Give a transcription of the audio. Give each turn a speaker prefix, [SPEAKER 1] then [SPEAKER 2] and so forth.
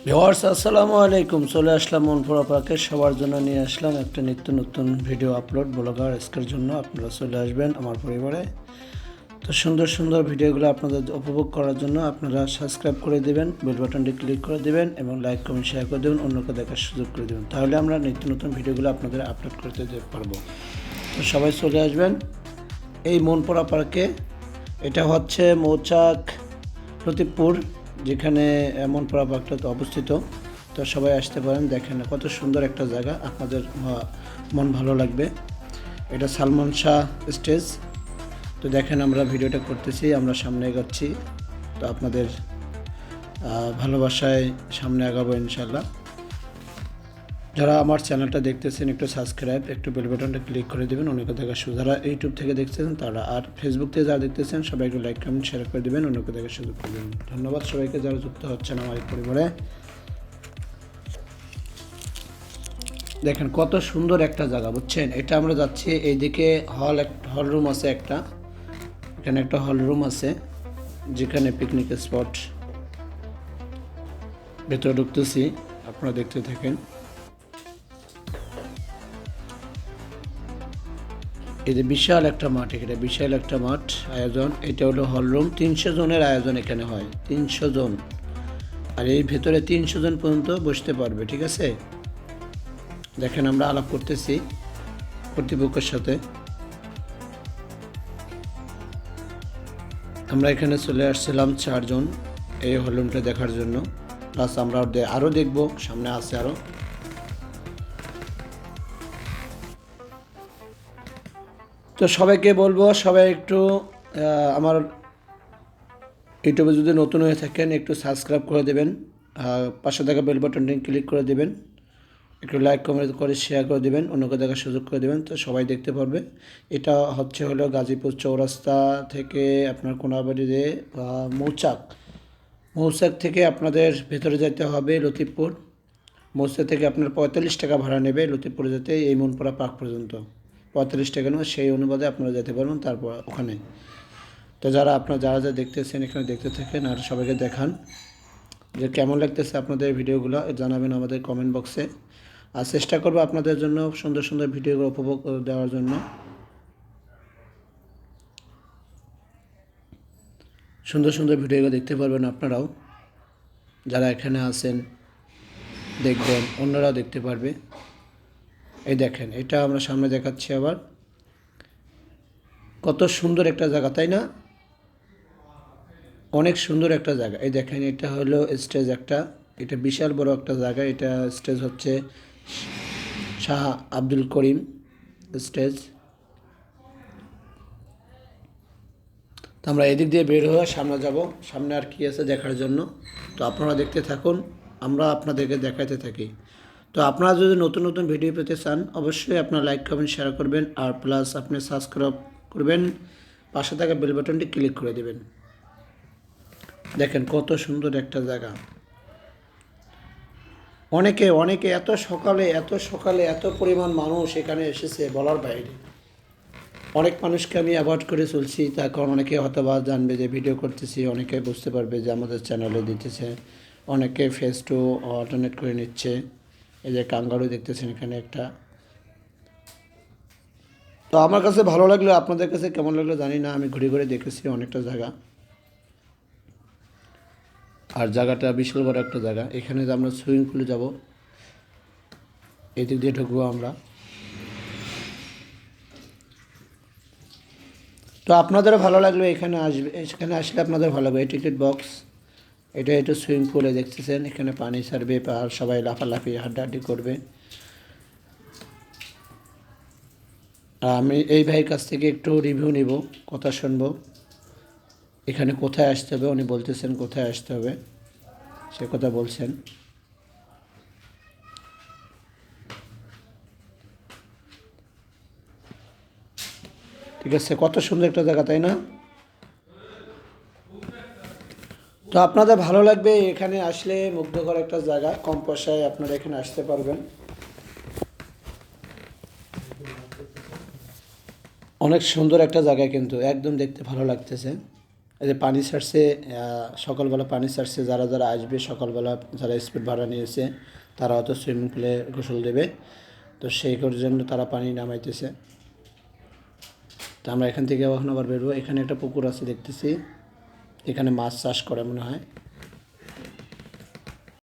[SPEAKER 1] Viewers আসসালামু আলাইকুম। চলে আসলাম মনপুরা পার্কে সবার জন্য নিয়ে আসলাম একটা নিত্য নতুন ভিডিও আপলোড ব্লগার আজকের জন্য। আপনারা চলে আসবেন আমার পরিবারে। তো সুন্দর সুন্দর ভিডিওগুলো আপনাদের উপভোগ করার জন্য আপনারা সাবস্ক্রাইব করে দেবেন, বেল বাটনটি ক্লিক করে দেবেন এবং লাইক কমেন্ট শেয়ার করে দেবেন, অন্যকে দেখার সুযোগ করে দেবেন। তাহলে আমরা নিত্য নতুন ভিডিওগুলো আপনাদের আপলোড করতে পারবো। তো সবাই চলে আসবেন এই মনপুরা পার্কে। এটা হচ্ছে মৌচাক প্রদীপপুর, যেখানে মনপুরা পার্কটা অবস্থিত। তো সবাই আসতে পারেন, দেখেন কত সুন্দর একটা জায়গা, আপনাদের মন ভালো লাগবে। এটা সালমান শাহ স্টেজ। তো দেখেন আমরা ভিডিওটা করতেছি, আমরা সামনে এগোচ্ছি। তো আপনাদের ভালোবাসায় সামনে আগাবো ইনশাল্লাহ। যারা আমার চ্যানেলটা দেখতেছেন একটু সাবস্ক্রাইব, একটু বেল বাটনটা ক্লিক করে দেবেন, অন্যকে দেখার সুযোগ। যারা ইউটিউব থেকে দেখতেছেন তারা, আর ফেসবুক থেকে যারা দেখতেছেন সবাই একটু লাইক কমেন্ট শেয়ার করে দেবেন, অন্যকে দেখার সুযোগ করে দেবেন। ধন্যবাদ সবাইকে যারা যুক্ত হচ্ছেন আমার এই পরিবারে। দেখেন কত সুন্দর একটা জায়গা, বুঝছেন? এটা আমরা যাচ্ছি এইদিকে, হল রুম আছে একটা, এখানে একটা হল রুম আছে যেখানে পিকনিক স্পট। ভেতরে ঢুকতেছি, আপনারা দেখতে থাকেন। এই যে বিশাল একটা মাঠ, এখানে বিশাল একটা মাঠ আয়োজন। এটা হলো হল রুম, 300 জনের আয়োজন এখানে হয়, 300 জন। আর এই ভেতরে 300 জন পর্যন্ত বসতে পারবে, ঠিক আছে? দেখেন আমরা আলাপ করতেছি কর্তৃপক্ষের সাথে। আমরা এখানে চলে আসছিলাম 4 জন এই হল রুমটা দেখার জন্য, প্লাস আমরা আরও দেখব, সামনে আছে আরও। তো সবাইকে বলবো, সবাই একটু আমার ইউটিউবে যদি নতুন হয়ে থাকেন একটু সাবস্ক্রাইব করে দেবেন, পাশে থাকা বেল বাটনটি ক্লিক করে দেবেন, একটু লাইক কমেন্ট করে শেয়ার করে দেবেন, অন্যকে দেখার সুযোগ করে দেবেন, তো সবাই দেখতে পারবে। এটা হলো গাজীপুর চৌরাস্তা থেকে আপনার কোনাবাড়িতে মৌচাক, মৌচাক থেকে আপনাদের ভেতরে যেতে হবে লতিফপুর। মৌচাক থেকে আপনার 45 টাকা ভাড়া নেবে লতিফপুরে যেতে, এই মনপুরা পার্ক পর্যন্ত 45 টাকা নেবে, সেই অনুপাতে আপনারা যেতে পারবেন তারপর ওখানে। তো যারা দেখতেছেন এখানে দেখতে থাকেন আর সবাইকে দেখান যে কেমন লাগতেছে আপনাদের ভিডিওগুলো, জানাবেন আমাদের কমেন্ট বক্সে। আর চেষ্টা করবো আপনাদের জন্য সুন্দর সুন্দর ভিডিওগুলো উপভোগ দেওয়ার জন্য। সুন্দর সুন্দর ভিডিওগুলো দেখতে পারবেন আপনারাও, যারা এখানে আছেন দেখবেন, অন্যরাও দেখতে পারবে। এই দেখেন, এটা আমরা সামনে দেখাচ্ছি আবার। কত সুন্দর একটা জায়গা, তাই না? অনেক সুন্দর একটা জায়গা। এই দেখেন, এটা হলো স্টেজ একটা, এটা বিশাল বড় একটা জায়গা। এটা স্টেজ হচ্ছে শাহ আব্দুল করিম স্টেজ। তো আমরা এদিক দিয়ে বের হয়ে সামনে যাব, সামনে আর কি আছে দেখার জন্য। তো আপনারা দেখতে থাকুন, আমরা আপনাদেরকে দেখাতে থাকি। তো আপনারা যদি নতুন নতুন ভিডিও পেতে চান অবশ্যই আপনারা লাইক কমেন্ট শেয়ার করবেন, আর প্লাস আপনি সাবস্ক্রাইব করবেন, পাশে থাকা বেল বাটনটি ক্লিক করে দেবেন। দেখেন কত সুন্দর একটা জায়গা। অনেকে অনেকে এত সকালে এত পরিমাণ মানুষ এখানে এসেছে বলার বাইরে। অনেক মানুষকে আমি অ্যাভয়েড করে চলছি, তার কারণ অনেকে হয়তো বা জানবে যে ভিডিও করতেছি, অনেকে বুঝতে পারবে যে আমাদের চ্যানেলে দিতেছে, অনেকে ফেস টু অল্টারনেট করে নিচ্ছে। এই যে কাঙ্গারু দেখতেছেন এখানে একটা। তো আমার কাছে ভালো লাগলো, আপনাদের কাছে কেমন লাগলো জানি না। আমি ঘুরে ঘুরে দেখেছি অনেকটা জায়গা, আর জায়গাটা বিশাল বড় একটা জায়গা। এখানে যে আমরা সুইমিং পুলে যাব, এদিক দিয়ে ঢুকবো আমরা। তো আপনাদেরও ভালো লাগলো, এখানে আসলে আপনাদের ভালো লাগবে। এই টিকিট বক্স, এটা সুইমিং পুলে দেখতেছেন, এখানে পানি ছাড়বে আর সবাই লাফালাফি হাড্ডাহাড্ডি করবে। আর আমি এই ভাইয়ের কাছ থেকে একটু রিভিউ নিব, কথা শুনবো, এখানে কোথায় আসতে হবে। উনি বলতেছেন কোথায় আসতে হবে, সে কথা বলছেন। ঠিক আছে, কত সুন্দর একটা জায়গা, তাই না? তো আপনাদের ভালো লাগবে, এখানে আসলে মুগ্ধকর একটা জায়গা, কম পয়সায় আপনারা এখানে আসতে পারবেন। অনেক সুন্দর একটা জায়গা, কিন্তু একদম দেখতে ভালো লাগতেছে। এই যে পানি ছাড়ছে, সকালবেলা পানি ছাড়ছে, যারা যারা আসবে সকালবেলা, যারা স্পিড ভাড়া নিয়েছে তারা হয়তো সুইমিং পুলে গোসল দেবে, তো সেই জন্য তারা পানি নামাইতেছে। তো আমরা এখান থেকে এখন আবার বেরোবো। এখানে একটা পুকুর আছে দেখতেছি, এখানে মাছ চাষ করে মনে হয়।